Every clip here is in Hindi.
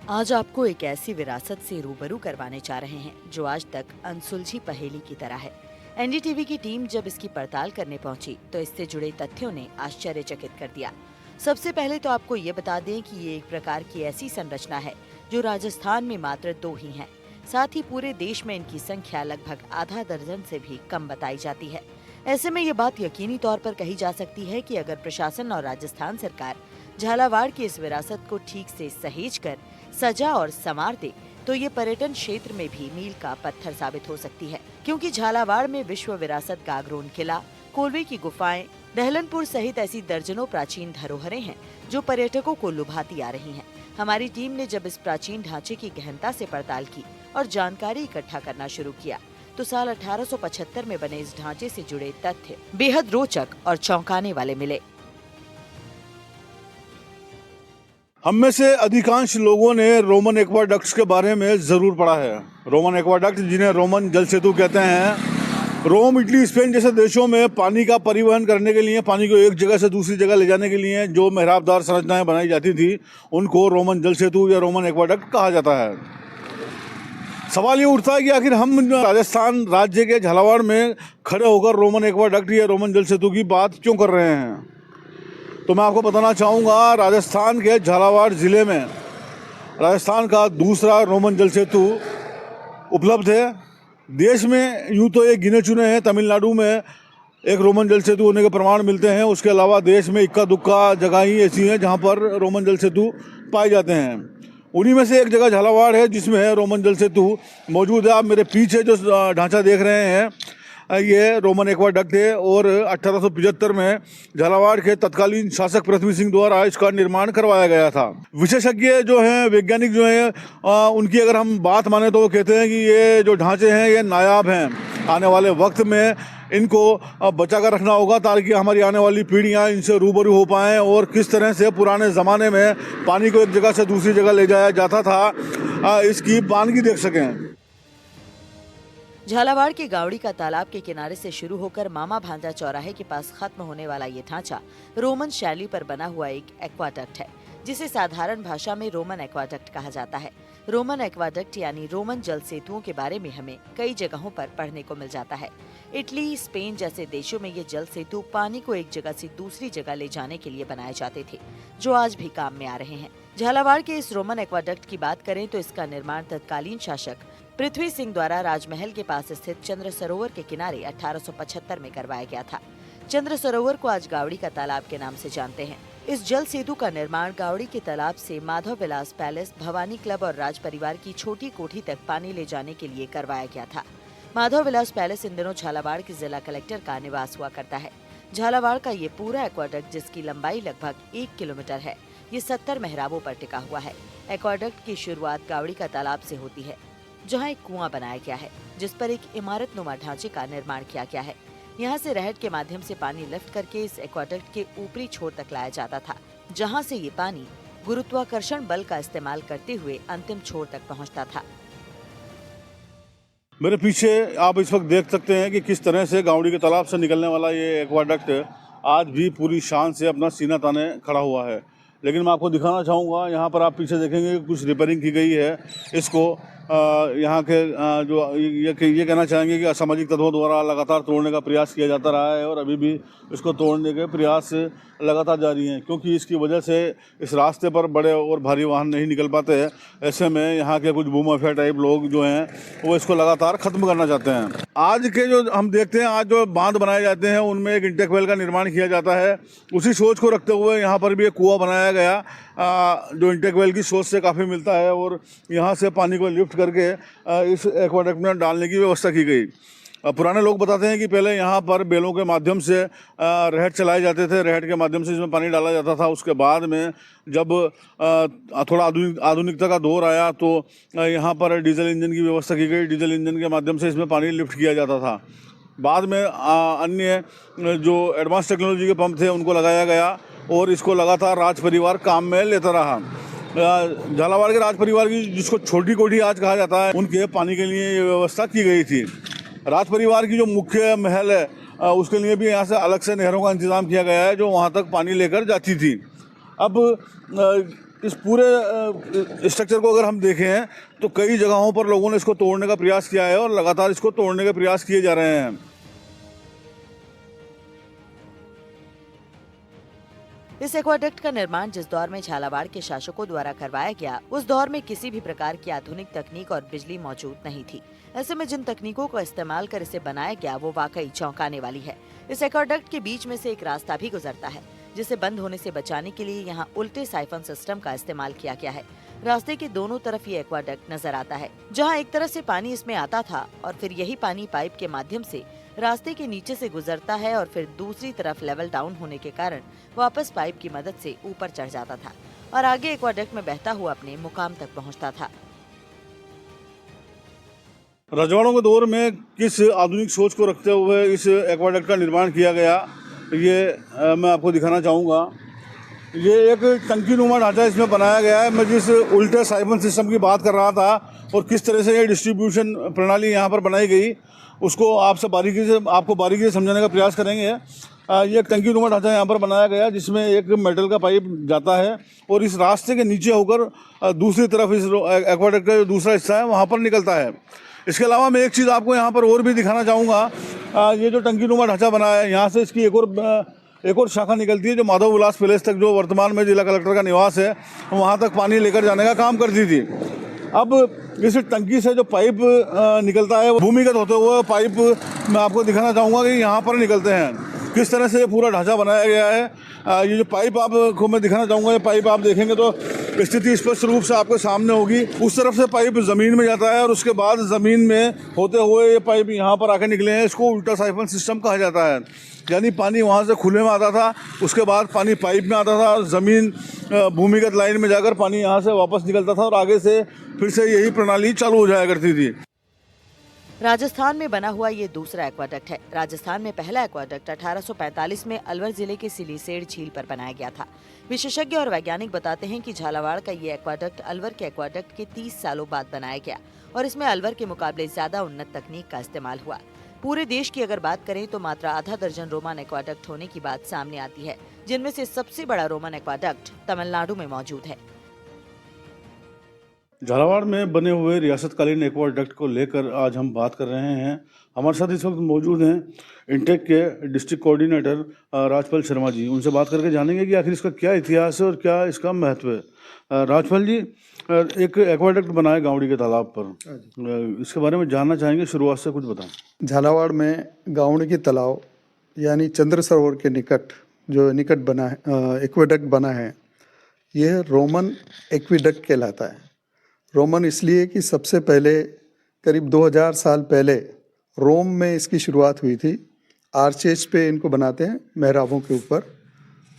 आज आपको एक ऐसी विरासत से रूबरू करवाने जा रहे हैं जो आज तक अनसुलझी पहेली की तरह है। एनडीटीवी की टीम जब इसकी पड़ताल करने पहुंची तो इससे जुड़े तथ्यों ने आश्चर्यचकित कर दिया। सबसे पहले तो आपको ये बता दें कि ये एक प्रकार की ऐसी संरचना है जो राजस्थान में मात्र 2 ही हैं। साथ ही पूरे देश में इनकी संख्या लगभग आधा दर्जन से भी कम बताई जाती है। ऐसे में ये बात यकीनी तौर पर कही जा सकती है कि अगर प्रशासन और राजस्थान सरकार झालावाड़ की इस विरासत को ठीक से सहेज कर सजा और संवार दे तो ये पर्यटन क्षेत्र में भी मील का पत्थर साबित हो सकती है, क्योंकि झालावाड़ में विश्व विरासत गागरोन किला, कोलवे की गुफाएं, दहलनपुर सहित ऐसी दर्जनों प्राचीन धरोहरें हैं जो पर्यटकों को लुभाती आ रही हैं। हमारी टीम ने जब इस प्राचीन ढांचे की गहनता से पड़ताल की और जानकारी इकट्ठा करना शुरू किया तो साल 1875 में बने इस ढांचे से जुड़े तथ्य बेहद रोचक और चौंकाने वाले मिले। हम में से अधिकांश लोगों ने रोमन एक्वाडक्ट्स के बारे में ज़रूर पढ़ा है। रोमन एक्वाडक्ट, जिन्हें रोमन जल सेतु कहते हैं, रोम, इटली, स्पेन जैसे देशों में पानी का परिवहन करने के लिए, पानी को एक जगह से दूसरी जगह ले जाने के लिए जो मेहराबदार संरचनाएं बनाई जाती थी उनको रोमन जल सेतु या रोमन एक्वाडक्ट कहा जाता है। सवाल ये उठता है कि आखिर हम राजस्थान राज्य के झालावाड़ में खड़े होकर रोमन एक्वाडक्ट या रोमन जल सेतु की बात क्यों कर रहे हैं। तो मैं आपको बताना चाहूँगा, राजस्थान के झालावाड़ ज़िले में राजस्थान का दूसरा रोमन जल सेतु उपलब्ध है। देश में यूँ तो एक गिने चुने हैं, तमिलनाडु में एक रोमन जल सेतु होने के प्रमाण मिलते हैं। उसके अलावा देश में इक्का दुक्का जगह ही ऐसी हैं जहाँ पर रोमन जल सेतु पाए जाते हैं। उन्हीं में से एक जगह झालावाड़ है जिसमें रोमन जल सेतु मौजूद है। आप मेरे पीछे जो ढांचा देख रहे हैं ये रोमन एक्वाडक्ट है और 1875 में झालावाड़ के तत्कालीन शासक पृथ्वी सिंह द्वारा इसका निर्माण करवाया गया था। विशेषज्ञ जो हैं, वैज्ञानिक जो हैं, उनकी अगर हम बात माने तो वो कहते हैं कि ये जो ढांचे हैं ये नायाब हैं। आने वाले वक्त में इनको बचा कर रखना होगा ताकि हमारी आने वाली पीढ़ियां इनसे रूबरू हो पाएँ और किस तरह से पुराने ज़माने में पानी को एक जगह से दूसरी जगह ले जाया जाता था इसकी बानगी देख सकें। झालावाड़ के गावड़ी का तालाब के किनारे से शुरू होकर मामा भांजा चौराहे के पास खत्म होने वाला ये ढांचा रोमन शैली पर बना हुआ एक एक्वाडक्ट है, जिसे साधारण भाषा में रोमन एक्वाडक्ट कहा जाता है। रोमन एक्वाडक्ट यानी रोमन जल सेतुओं के बारे में हमें कई जगहों पर पढ़ने को मिल जाता है। इटली, स्पेन जैसे देशों में ये जल सेतु पानी को एक जगह से दूसरी जगह ले जाने के लिए बनाए जाते थे, जो आज भी काम में आ रहे हैं। झालावाड़ के इस रोमन एक्वाडक्ट की बात करें तो इसका निर्माण तत्कालीन शासक पृथ्वी सिंह द्वारा राजमहल के पास स्थित चंद्र सरोवर के किनारे 1875 में करवाया गया था। चंद्र सरोवर को आज गावड़ी का तालाब के नाम से जानते हैं। इस जल सेतु का निर्माण गावड़ी के तालाब से माधव विलास पैलेस, भवानी क्लब और राज परिवार की छोटी कोठी तक पानी ले जाने के लिए करवाया गया था। माधव विलास पैलेस इन दिनों झालावाड़ के जिला कलेक्टर का निवास हुआ करता है। झालावाड़ का ये पूरा एक्वाडक्ट, जिसकी लंबाई लगभग 1 किलोमीटर है, ये 70 मेहराबों पर टिका हुआ है। एक्वाडक्ट की शुरुआत गावड़ी का तालाब से होती है, जहां एक कुआं बनाया गया है जिस पर एक इमारत नुमा ढांचे का निर्माण किया गया है। यहां से रहट के माध्यम से पानी लिफ्ट करके इस एक्वाडक्ट के ऊपरी छोर तक लाया जाता था, जहां से ये पानी गुरुत्वाकर्षण बल का इस्तेमाल करते हुए अंतिम छोर तक पहुंचता था। मेरे पीछे आप इस वक्त देख सकते हैं कि किस तरह से गावड़ी के तालाब से निकलने वाला ये एक्वाडक्ट आज भी पूरी शान से अपना सीना ताने खड़ा हुआ है। लेकिन मैं आपको दिखाना चाहूँगा, यहाँ पर आप पीछे देखेंगे कुछ रिपेयरिंग की गई है। इसको यहाँ के जो ये कहना चाहेंगे कि असामाजिक तत्वों द्वारा लगातार तोड़ने का प्रयास किया जाता रहा है और अभी भी इसको तोड़ने के प्रयास लगातार जारी हैं, क्योंकि इसकी वजह से इस रास्ते पर बड़े और भारी वाहन नहीं निकल पाते हैं। ऐसे में यहाँ के कुछ बूमाफिया टाइप लोग जो हैं वो इसको लगातार ख़त्म करना चाहते हैं। आज के जो हम देखते हैं, आज जो बांध बनाए जाते हैं उनमें एक इंटेक वेल का निर्माण किया जाता है। उसी सोच को रखते हुए यहाँ पर भी एक कुआं बनाया गया जो इंटेक वेल की सोच से काफ़ी मिलता है और यहाँ से पानी को लिफ्ट करके इस एक्वाडक्ट में डालने की व्यवस्था की गई। पुराने लोग बताते हैं कि पहले यहाँ पर बैलों के माध्यम से रहट चलाए जाते थे, रहट के माध्यम से इसमें पानी डाला जाता था। उसके बाद में जब थोड़ा आधुनिकता का दौर आया तो यहाँ पर डीजल इंजन की व्यवस्था की गई। डीजल इंजन के माध्यम से इसमें पानी लिफ्ट किया जाता था। बाद में अन्य जो एडवांस टेक्नोलॉजी के पंप थे उनको लगाया गया और इसको लगातार राज परिवार काम में लेता रहा। झालावाड़ के राज परिवार की, जिसको छोटी कोठी आज कहा जाता है, उनके पानी के लिए ये व्यवस्था की गई थी। राज परिवार की जो मुख्य महल है उसके लिए भी यहाँ से अलग से नहरों का इंतज़ाम किया गया है जो वहाँ तक पानी लेकर जाती थी। अब इस पूरे स्ट्रक्चर को अगर हम देखें तो कई जगहों पर लोगों ने इसको तोड़ने का प्रयास किया है और लगातार इसको तोड़ने के प्रयास किए जा रहे हैं। इस एक्वाडक्ट का निर्माण जिस दौर में झालावाड़ के शासकों द्वारा करवाया गया, उस दौर में किसी भी प्रकार की आधुनिक तकनीक और बिजली मौजूद नहीं थी। ऐसे में जिन तकनीकों का इस्तेमाल कर इसे बनाया गया वो वाकई चौंकाने वाली है। इस एक्वाडक्ट के बीच में से एक रास्ता भी गुजरता है, जिसे बंद होने से बचाने के लिए यहाँ उल्टे साइफन सिस्टम का इस्तेमाल किया गया है। रास्ते के दोनों तरफ ये एक्वाडक्ट नजर आता है, जहाँ एक तरफ से पानी इसमें आता था और फिर यही पानी पाइप के माध्यम से रास्ते के नीचे से गुजरता है और फिर दूसरी तरफ लेवल डाउन होने के कारण वापस पाइप की मदद से ऊपर चढ़ जाता था और आगे एक्वाडक्ट में बहता हुआ अपने मुकाम तक पहुंचता था। रजवाड़ों के दौर में किस आधुनिक सोच को रखते हुए इस एक्वाडक्ट का निर्माण किया गया, ये मैं आपको दिखाना चाहूँगा। ये एक टंकी नुमा ढांचा इसमें बनाया गया है। मैं जिस उल्टे साइफन सिस्टम की बात कर रहा था और किस तरह से ये डिस्ट्रीब्यूशन प्रणाली यहाँ पर बनाई गई, उसको आपको बारीकी से समझाने का प्रयास करेंगे। ये एक टंकी नुमा ढांचा यहाँ पर बनाया गया जिसमें एक मेटल का पाइप जाता है और इस रास्ते के नीचे होकर दूसरी तरफ इस एक्वाडक्ट का जो दूसरा हिस्सा है वहाँ पर निकलता है। इसके अलावा मैं एक चीज़ आपको यहाँ पर और भी दिखाना चाहूँगा। ये जो टंकी नुमा ढांचा बना है, यहाँ से इसकी एक और शाखा निकलती है जो माधव विलास पैलेस तक, जो वर्तमान में जिला कलेक्टर का निवास है, वहाँ तक पानी लेकर जाने का काम करती थी। अब इस टंकी से जो पाइप निकलता है, भूमिगत होते हुए पाइप मैं आपको दिखाना चाहूँगा कि यहाँ पर निकलते हैं। किस तरह से ये पूरा ढांचा बनाया गया है। ये जो पाइप आपको मैं दिखाना चाहूँगा, ये पाइप आप देखेंगे तो स्थिति स्पष्ट रूप से आपके सामने होगी। उस तरफ से पाइप ज़मीन में जाता है और उसके बाद ज़मीन में होते हुए ये पाइप यहाँ पर आके निकले हैं। इसको उल्टा साइफन सिस्टम कहा जाता है। यानी पानी वहाँ से खुले में आता था, उसके बाद पानी पाइप में आता था, ज़मीन भूमिगत लाइन में जाकर पानी यहाँ से वापस निकलता था और आगे से फिर से यही प्रणाली चालू हो जाया करती थी। राजस्थान में बना हुआ ये दूसरा एक्वाडक्ट है। राजस्थान में पहला एक्वाडक्ट 1845 में अलवर जिले के सिलीसेड़ झील पर बनाया गया था। विशेषज्ञ और वैज्ञानिक बताते हैं कि झालावाड़ का ये एक्वाडक्ट अलवर के एक्वाडक्ट के 30 सालों बाद बनाया गया और इसमें अलवर के मुकाबले ज्यादा उन्नत तकनीक का इस्तेमाल हुआ। पूरे देश की अगर बात करें तो मात्र आधा दर्जन रोमन एक्वाडक्ट होने की बात सामने आती है, जिनमें से सबसे बड़ा रोमन एक्वाडक्ट तमिलनाडु में मौजूद है। झालावाड़ में बने हुए रियासतकालीन एक्वाडक्ट को लेकर आज हम बात कर रहे हैं। हमारे साथ इस वक्त मौजूद हैं इंटेक के डिस्ट्रिक्ट कोऑर्डिनेटर राजपाल शर्मा जी। उनसे बात करके जानेंगे कि आखिर इसका क्या इतिहास है और क्या इसका महत्व है। राजपाल जी, एक एक्वाडक्ट बनाया गावड़ी के तालाब पर, इसके बारे में जानना चाहेंगे, शुरुआत से कुछ बताएं। झालावाड़ में गावड़ी के तालाब यानी चंद्र सरोवर के निकट बना है एक्वाडक्ट बना है। यह रोमन एक्वाडक्ट कहलाता है। रोमन इसलिए कि सबसे पहले करीब 2000 साल पहले रोम में इसकी शुरुआत हुई थी। आर्चेज पे इनको बनाते हैं, मेहराबों के ऊपर।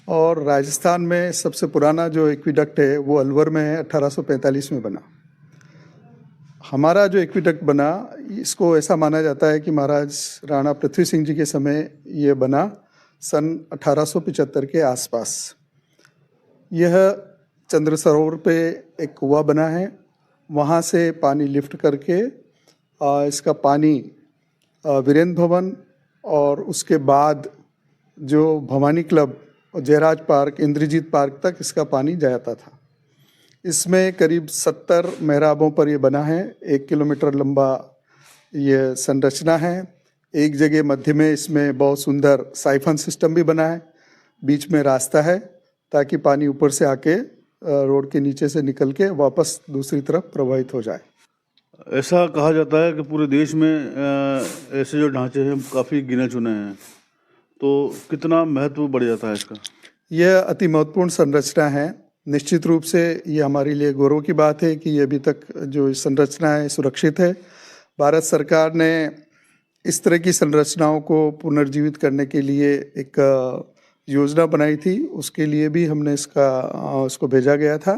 और राजस्थान में सबसे पुराना जो एक्वाडक्ट है वो अलवर में है, 1845 में बना। हमारा जो एक्वाडक्ट बना, इसको ऐसा माना जाता है कि महाराज राणा पृथ्वी सिंह जी के समय ये बना, सन 1875 के आसपास। यह चंद्र सरोवर पे एक कुआं बना है, वहाँ से पानी लिफ्ट करके इसका पानी वीरेंद्र भवन और उसके बाद जो Bhavani club, Jayaraj park, Indrajit park तक इसका पानी जाता था। इसमें करीब 70 मेहराबों पर यह बना है। 1 किलोमीटर लंबा ये संरचना है। एक जगह मध्य में इसमें बहुत सुंदर साइफन सिस्टम भी बना है, बीच में रास्ता है ताकि पानी ऊपर से आके रोड के नीचे से निकल के वापस दूसरी तरफ प्रवाहित हो जाए। ऐसा कहा जाता है कि पूरे देश में ऐसे जो ढांचे हैं काफ़ी गिने चुने हैं, तो कितना महत्व बढ़ जाता है इसका? यह अति महत्वपूर्ण संरचना है। निश्चित रूप से ये हमारे लिए गौरव की बात है कि ये अभी तक जो संरचना है सुरक्षित है। भारत सरकार ने इस तरह की संरचनाओं को पुनर्जीवित करने के लिए एक योजना बनाई थी, उसके लिए भी हमने उसको भेजा गया था।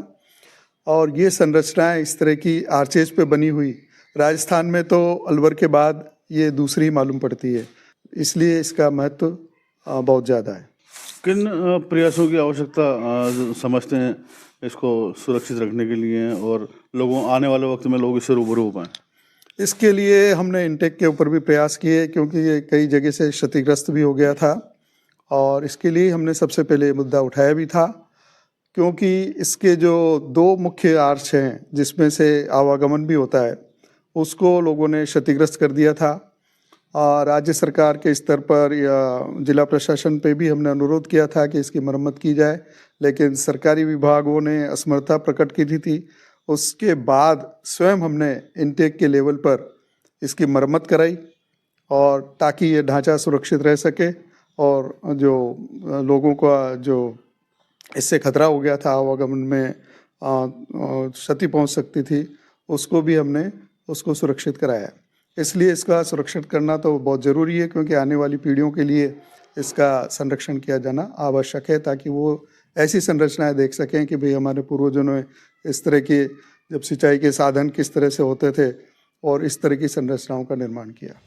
और ये संरचनाएं इस तरह की आर्चेज पे बनी हुई राजस्थान में तो अलवर के बाद ये दूसरी मालूम पड़ती है, इसलिए इसका महत्व बहुत ज़्यादा है। किन प्रयासों की आवश्यकता समझते हैं इसको सुरक्षित रखने के लिए और लोगों आने वाले वक्त में लोग इससे रूबरू हो पाएँ? इसके लिए हमने इंटेक के ऊपर भी प्रयास किए, क्योंकि ये कई जगह से क्षतिग्रस्त भी हो गया था। और इसके लिए हमने सबसे पहले मुद्दा उठाया भी था क्योंकि इसके जो दो मुख्य आर्च हैं जिसमें से आवागमन भी होता है उसको लोगों ने क्षतिग्रस्त कर दिया था। राज्य सरकार के स्तर पर या जिला प्रशासन पे भी हमने अनुरोध किया था कि इसकी मरम्मत की जाए, लेकिन सरकारी विभागों ने असमर्थता प्रकट की थी। उसके बाद स्वयं हमने इनटेक के लेवल पर इसकी मरम्मत कराई और ताकि ये ढांचा सुरक्षित रह सके और जो लोगों का जो इससे खतरा हो गया था, आवागमन में क्षति पहुंच सकती थी, उसको भी हमने उसको सुरक्षित कराया। इसलिए इसका सुरक्षित करना तो बहुत ज़रूरी है, क्योंकि आने वाली पीढ़ियों के लिए इसका संरक्षण किया जाना आवश्यक है, ताकि वो ऐसी संरचनाएं देख सकें कि भाई हमारे पूर्वजों ने इस तरह के जब सिंचाई के साधन किस तरह से होते थे और इस तरह की संरचनाओं का निर्माण किया।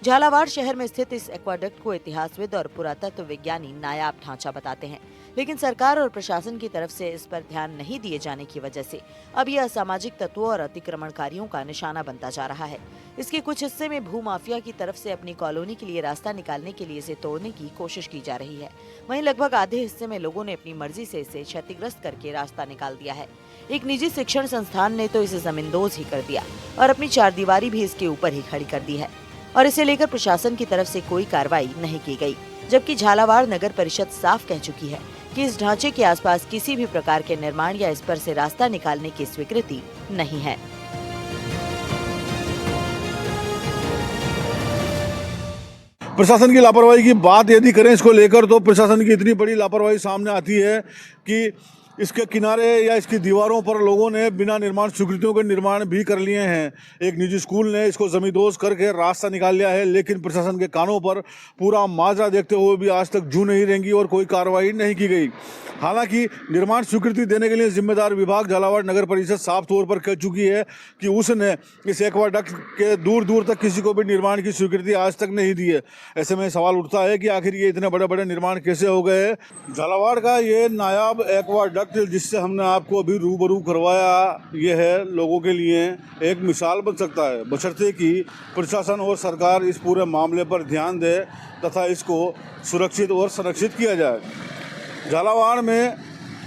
झालावाड़ शहर में स्थित इस एक्वाडक्ट को इतिहासविद और पुरातत्व विज्ञानी नायाब ढांचा बताते हैं, लेकिन सरकार और प्रशासन की तरफ से इस पर ध्यान नहीं दिए जाने की वजह से अब यह असामाजिक तत्वों और अतिक्रमणकारियों का निशाना बनता जा रहा है। इसके कुछ हिस्से में भूमाफिया की तरफ से अपनी कॉलोनी के लिए रास्ता निकालने के लिए इसे तोड़ने की कोशिश की जा रही है। वहीं लगभग आधे हिस्से में लोगों ने अपनी मर्जी से इसे क्षतिग्रस्त करके रास्ता निकाल दिया है। एक निजी शिक्षण संस्थान ने तो इसे जमींदोज ही कर दिया और अपनी चारदीवारी भी इसके ऊपर ही खड़ी कर दी है, और इसे लेकर प्रशासन की तरफ से कोई कार्रवाई नहीं की गई, जबकि झालावाड़ नगर परिषद साफ कह चुकी है कि इस ढांचे के आसपास किसी भी प्रकार के निर्माण या इस पर से रास्ता निकालने की स्वीकृति नहीं है। प्रशासन की लापरवाही की बात यदि करें इसको लेकर, तो प्रशासन की इतनी बड़ी लापरवाही सामने आती है कि इसके किनारे या इसकी दीवारों पर लोगों ने बिना निर्माण स्वीकृतियों के निर्माण भी कर लिए हैं। एक निजी स्कूल ने इसको जमींदोज करके रास्ता निकाल लिया है, लेकिन प्रशासन के कानों पर पूरा माजरा देखते हुए भी आज तक जू नहीं रेंगी और कोई कार्रवाई नहीं की गई। हालांकि निर्माण स्वीकृति देने के लिए जिम्मेदार विभाग झालावाड़ नगर परिषद साफ तौर पर कह चुकी है कि उसने इस एक्वाडक्ट के दूर दूर तक किसी को भी निर्माण की स्वीकृति आज तक नहीं दी है। ऐसे में सवाल उठता है कि आखिर ये इतने बड़े बड़े निर्माण कैसे हो गए। झालावाड़ का ये नायाब एक्वाडक्ट जिससे हमने आपको अभी रूबरू करवाया, ये है लोगों के लिए एक मिसाल बन सकता है, बशर्ते कि प्रशासन और सरकार इस पूरे मामले पर ध्यान दे तथा इसको सुरक्षित और संरक्षित किया जाए। झालावाड़ में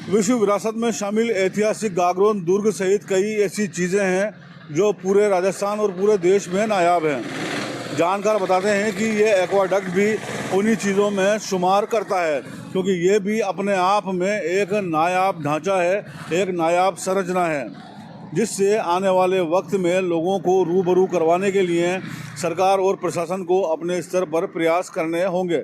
विश्व विरासत में शामिल ऐतिहासिक गागरोन दुर्ग सहित कई ऐसी चीज़ें हैं जो पूरे राजस्थान और पूरे देश में नायाब हैं। जानकार बताते हैं कि ये एक्वाडक्ट भी उन्हीं चीज़ों में शुमार करता है, क्योंकि ये भी अपने आप में एक नायाब ढांचा है, एक नायाब संरचना है, जिससे आने वाले वक्त में लोगों को रूबरू करवाने के लिए सरकार और प्रशासन को अपने स्तर पर प्रयास करने होंगे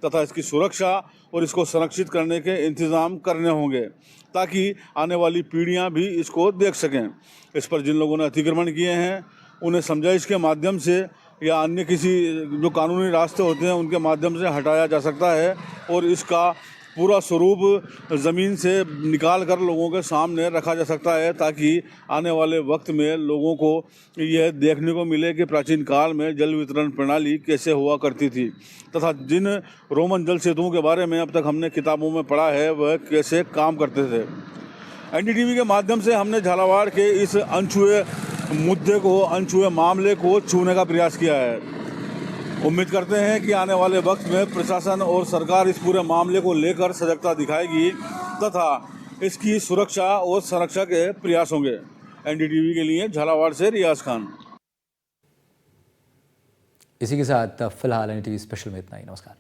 तथा इसकी सुरक्षा और इसको संरक्षित करने के इंतज़ाम करने होंगे, ताकि आने वाली पीढ़ियां भी इसको देख सकें। इस पर जिन लोगों ने अतिक्रमण किए हैं उन्हें समझाइश के माध्यम से या अन्य किसी जो कानूनी रास्ते होते हैं उनके माध्यम से हटाया जा सकता है और इसका पूरा स्वरूप ज़मीन से निकाल कर लोगों के सामने रखा जा सकता है, ताकि आने वाले वक्त में लोगों को यह देखने को मिले कि प्राचीन काल में जल वितरण प्रणाली कैसे हुआ करती थी तथा जिन रोमन जल सेतुओं के बारे में अब तक हमने किताबों में पढ़ा है वह कैसे काम करते थे। एनडीटीवी के माध्यम से हमने झालावाड़ के इस अनछुए मुद्दे को, अनछुए मामले को छूने का प्रयास किया है। उम्मीद करते हैं कि आने वाले वक्त में प्रशासन और सरकार इस पूरे मामले को लेकर सजगता दिखाएगी तथा इसकी सुरक्षा और संरक्षा के प्रयास होंगे। एनडीटीवी के लिए झालावाड़ से रियाज खान। इसी के साथ फिलहाल एनडीटीवी स्पेशल में इतना ही। नमस्कार।